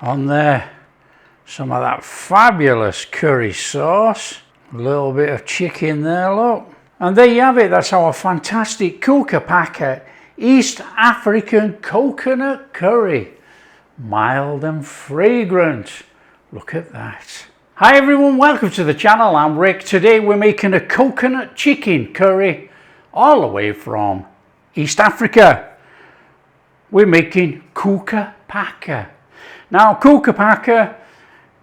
On there, some of that fabulous curry sauce. A little bit of chicken there, look. And there you have it, that's our fantastic Kuku Paka East African coconut curry. Mild and fragrant. Look at that. Hi everyone, welcome to the channel. I'm Rick. Today we're making a coconut chicken curry all the way from East Africa. We're making Kuku Paka. Now Kuku Paka,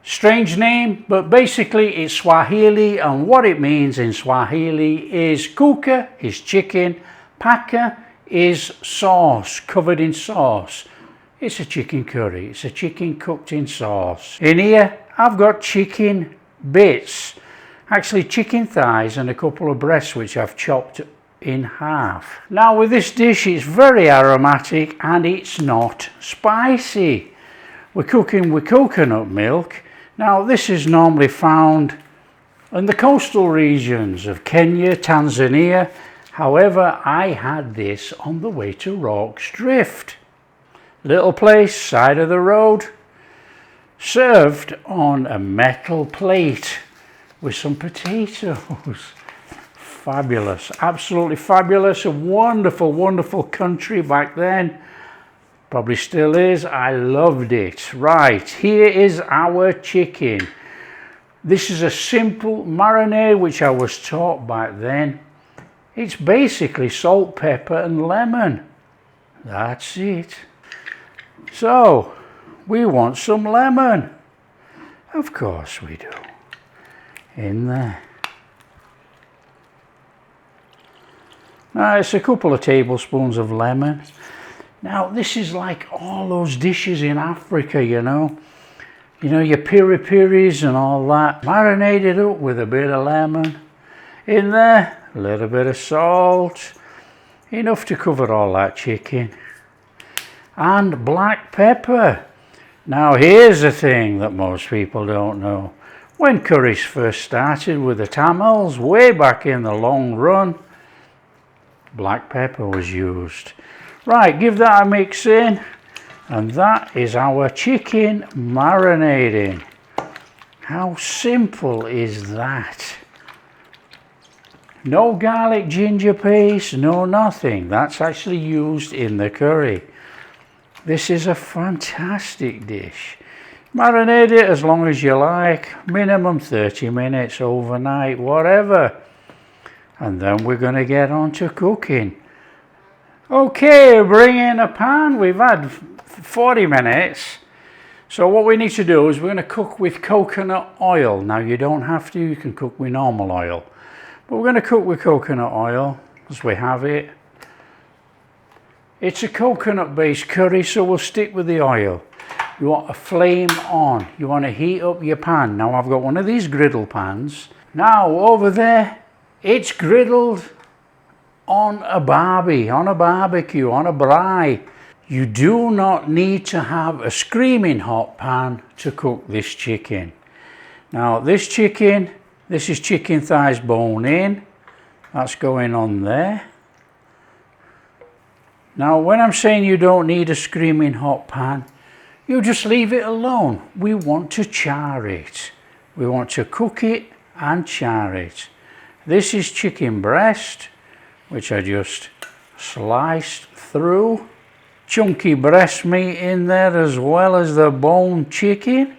strange name, but basically it's Swahili, and what it means in Swahili is kuku is chicken, paka is sauce, covered in sauce. It's a chicken curry, it's a chicken cooked in sauce. In here I've got chicken bits, actually chicken thighs and a couple of breasts which I've chopped in half. Now with this dish it's very aromatic and it's not spicy. We're cooking with coconut milk. Now this is normally found in the coastal regions of Kenya, Tanzania. However, I had this on the way to Rorke's Drift. Little place, side of the road, served on a metal plate with some potatoes. Fabulous, absolutely fabulous. A wonderful, wonderful country back then. Probably still is. I loved it. Right, here is our chicken. This is a simple marinade which I was taught back then. It's basically salt, pepper and lemon. That's it. So, we want some lemon. Of course we do. In there. Now it's a couple of tablespoons of lemon. Now this is like all those dishes in Africa, you know your piri-piris and all that. Marinated up with a bit of lemon. In there, a little bit of salt. Enough to cover all that chicken. And black pepper. Now here's the thing that most people don't know. When curries first started with the Tamils, way back in the long run, black pepper was used. Right, give that a mix in, and that is our chicken marinating. How simple is that? No garlic ginger paste, no nothing. That's actually used in the curry. This is a fantastic dish. Marinate it as long as you like, minimum 30 minutes, overnight, whatever. And then we're going to get on to cooking. Okay, bring in a pan. We've had 40 minutes. So what we need to do is we're going to cook with coconut oil. Now you don't have to, you can cook with normal oil. But we're going to cook with coconut oil as we have it. It's a coconut based curry, so we'll stick with the oil. You want a flame on. You want to heat up your pan. Now I've got one of these griddle pans. Now over there, it's griddled on a barbie, on a barbecue, on a braai. You do not need to have a screaming hot pan to cook this chicken. Now this chicken, this is chicken thighs bone in. That's going on there. Now when I'm saying you don't need a screaming hot pan, you just leave it alone. We want to char it. We want to cook it and char it. This is chicken breast, which I just sliced through. Chunky breast meat in there as well as the bone chicken.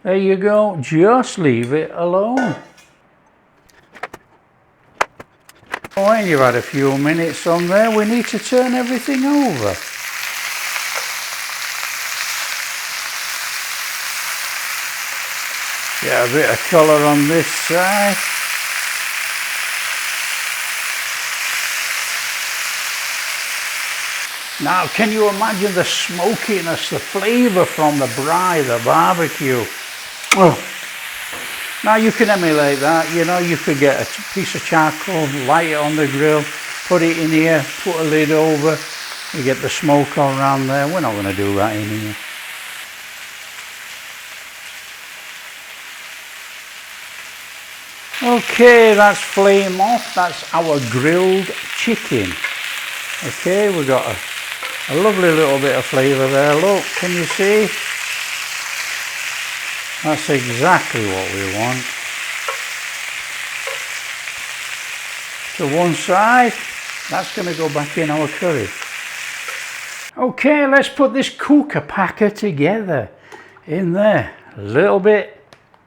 There you go, just leave it alone. When you've had a few minutes on there, we need to turn everything over. Get a bit of colour on this side. Now, can you imagine the smokiness, the flavour from the braai, the barbecue? Oh. Now you can emulate that, you could get a piece of charcoal, light it on the grill, put it in here, put a lid over, you get the smoke all around there. We're not going to do that in here. Okay, that's flame off, that's our grilled chicken. Okay, we've got a lovely little bit of flavour there, look, can you see? That's exactly what we want. To one side, that's going to go back in our curry. Okay, let's put this Kuku Paka together. In there, a little bit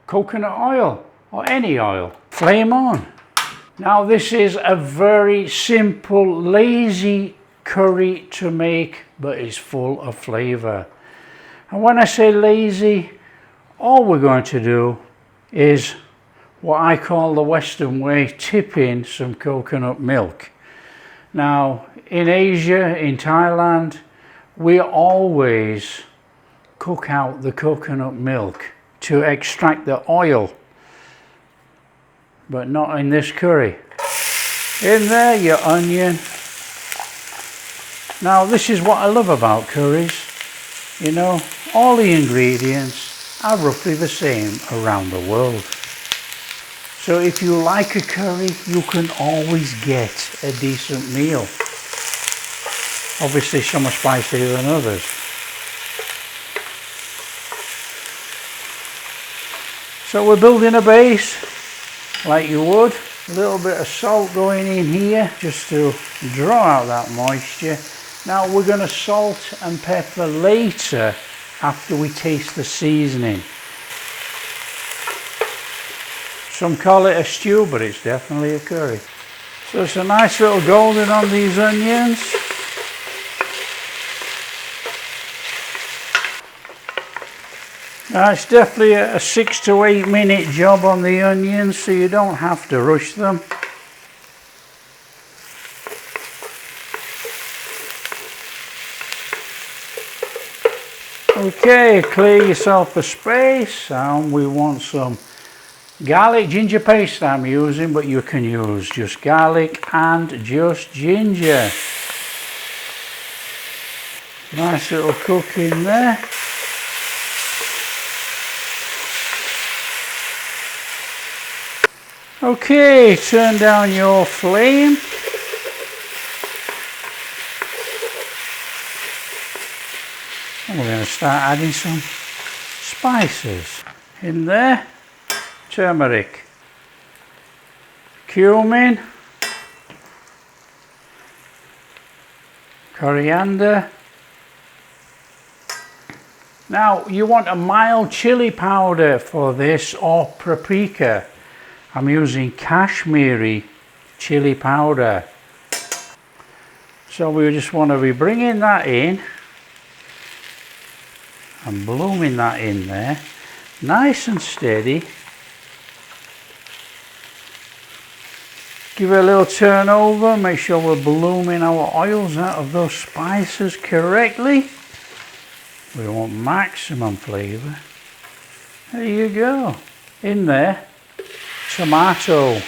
coconut oil or any oil. Flame on. Now this is a very simple, lazy curry to make, but it's full of flavour. And when I say lazy, all we're going to do is what I call the Western way, tip in some coconut milk. Now in Asia, in Thailand, we always cook out the coconut milk to extract the oil, but not in this curry. In there, your onion. Now this is what I love about curries, you know, all the ingredients are roughly the same around the world. So if you like a curry, you can always get a decent meal. Obviously some are spicier than others. So we're building a base like you would. A little bit of salt going in here just to draw out that moisture. Now we're going to salt and pepper later after we taste the seasoning. Some call it a stew, but it's definitely a curry. So it's a nice little golden on these onions. Now it's definitely a 6 to 8 minute job on the onions, so you don't have to rush them. Okay, clear yourself a space, and we want some garlic ginger paste I'm using, but you can use just garlic and just ginger. Nice little cook in there. Okay, turn down your flame. And we're going to start adding some spices in there. Turmeric, cumin, coriander. Now you want a mild chili powder for this, or paprika. I'm using Kashmiri chili powder. So we just want to be bringing that in and blooming that in there, nice and steady. Give it a little turn over, make sure we're blooming our oils out of those spices correctly. We want maximum flavour. There you go. In there, tomato.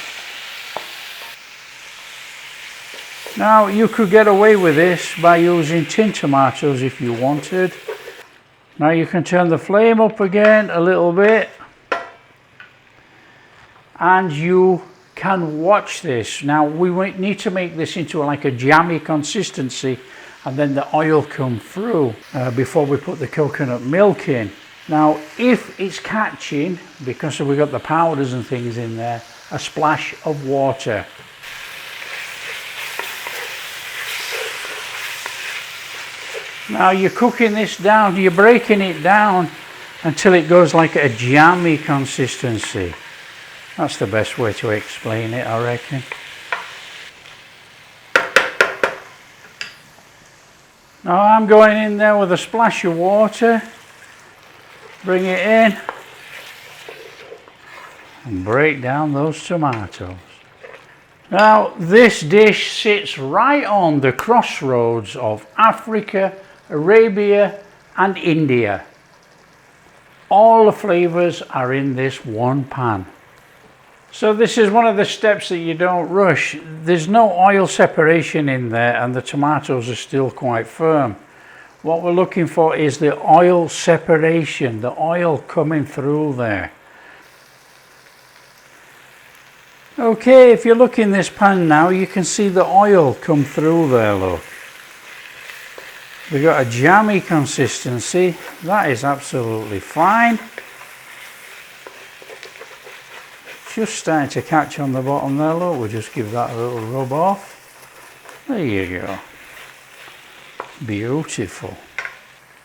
Now you could get away with this by using tin tomatoes if you wanted. Now you can turn the flame up again a little bit, and you can watch this. Now we need to make this into like a jammy consistency, and then the oil come through before we put the coconut milk in. Now if it's catching, because we've got the powders and things in there, a splash of water. Now you're cooking this down, you're breaking it down until it goes like a jammy consistency. That's the best way to explain it, I reckon. Now I'm going in there with a splash of water. Bring it in and break down those tomatoes. Now this dish sits right on the crossroads of Africa, Arabia and India. All the flavours are in this one pan. So this is one of the steps that you don't rush. There's no oil separation in there, and the tomatoes are still quite firm. What we're looking for is the oil separation, the oil coming through there. Okay, if you look in this pan now, you can see the oil come through there, look. We've got a jammy consistency. That is absolutely fine. just starting to catch on the bottom there, look. We'll just give that a little rub off. There you go. Beautiful.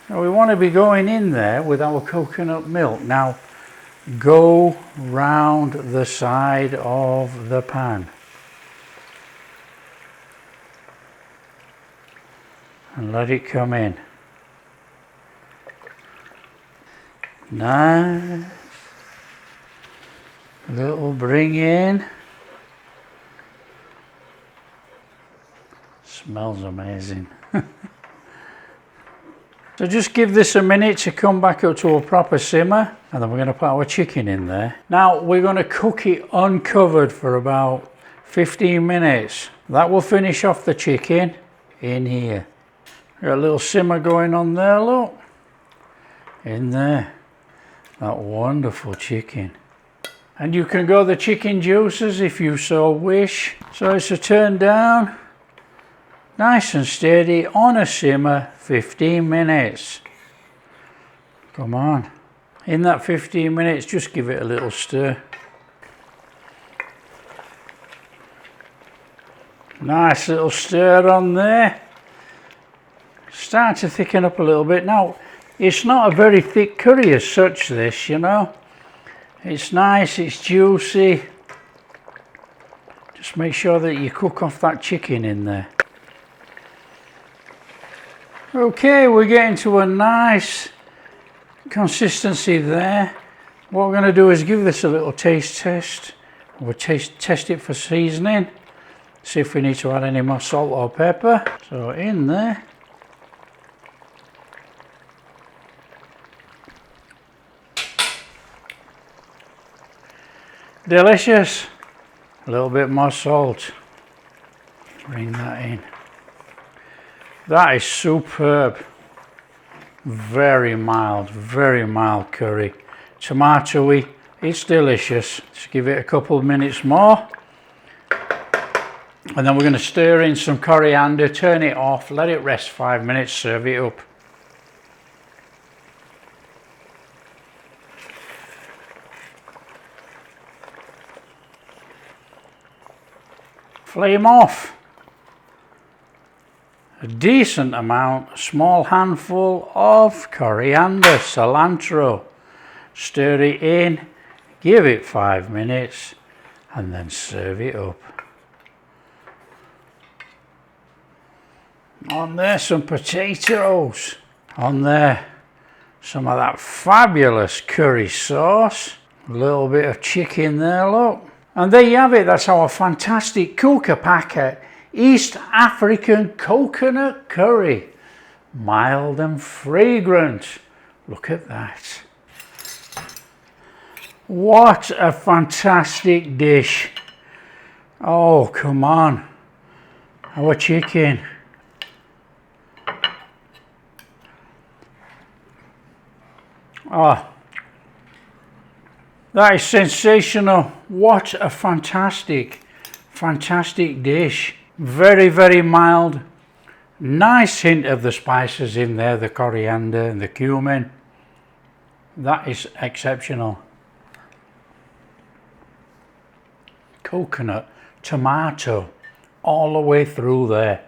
Now we want to be going in there with our coconut milk. Now go round the side of the pan. And let it come in. Nice. Little bring in. Smells amazing. So just give this a minute to come back up to a proper simmer, and then we're going to put our chicken in there. Now we're going to cook it uncovered for about 15 minutes. That will finish off the chicken in here. Got a little simmer going on there, look. In there. That wonderful chicken. And you can go the chicken juices if you so wish. So it's a turn down. Nice and steady on a simmer, 15 minutes. Come on. In that 15 minutes, just give it a little stir. Nice little stir on there. Start to thicken up a little bit. Now, it's not a very thick curry as such, this, you know. It's nice, it's juicy. Just make sure that you cook off that chicken in there. Okay, we're getting to a nice consistency there. What we're going to do is give this a little taste test. We'll test it for seasoning. See if we need to add any more salt or pepper. So in there. Delicious. A little bit more salt. Bring that in. That is superb. Very mild curry. Tomatoey, it's delicious. Just give it a couple of minutes more. And then we're going to stir in some coriander, turn it off, let it rest 5 minutes, serve it up. Flame off. A decent amount, a small handful of coriander, cilantro. Stir it in, give it 5 minutes, and then serve it up. On there, some potatoes. On there, some of that fabulous curry sauce. A little bit of chicken there, look. And there you have it, that's our fantastic Kuku Paka East African coconut curry. Mild and fragrant. Look at that. What a fantastic dish. Oh, come on. Our chicken. Oh, that is sensational. What a fantastic dish. Very mild. Nice hint of the spices in there, the coriander and the cumin. That is exceptional. Coconut, tomato, all the way through there.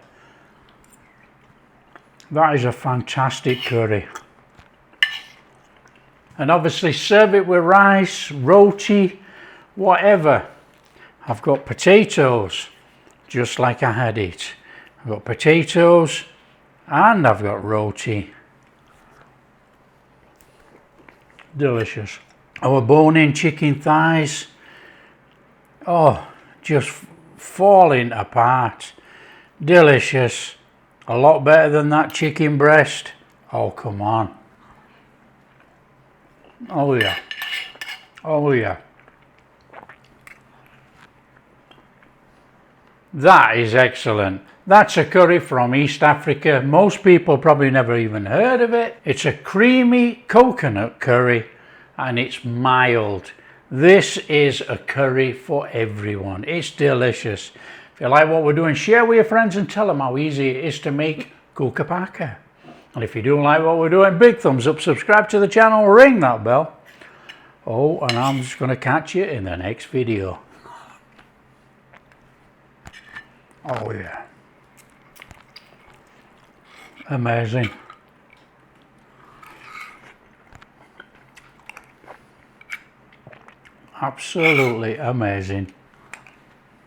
That is a fantastic curry. And obviously serve it with rice, roti, whatever. I've got potatoes, just like I had it. I've got potatoes and I've got roti. Delicious. Our bone-in chicken thighs. Oh, just falling apart. Delicious. A lot better than that chicken breast. Oh, come on. Oh yeah. Oh yeah. That is excellent. That's a curry from East Africa. Most people probably never even heard of it. It's a creamy coconut curry and it's mild. This is a curry for everyone. It's delicious. If you like what we're doing, share with your friends and tell them how easy it is to make Kuku Paka. And if you do like what we're doing, big thumbs up, subscribe to the channel, ring that bell. Oh, and I'm just going to catch you in the next video. Oh yeah. Amazing. Absolutely amazing.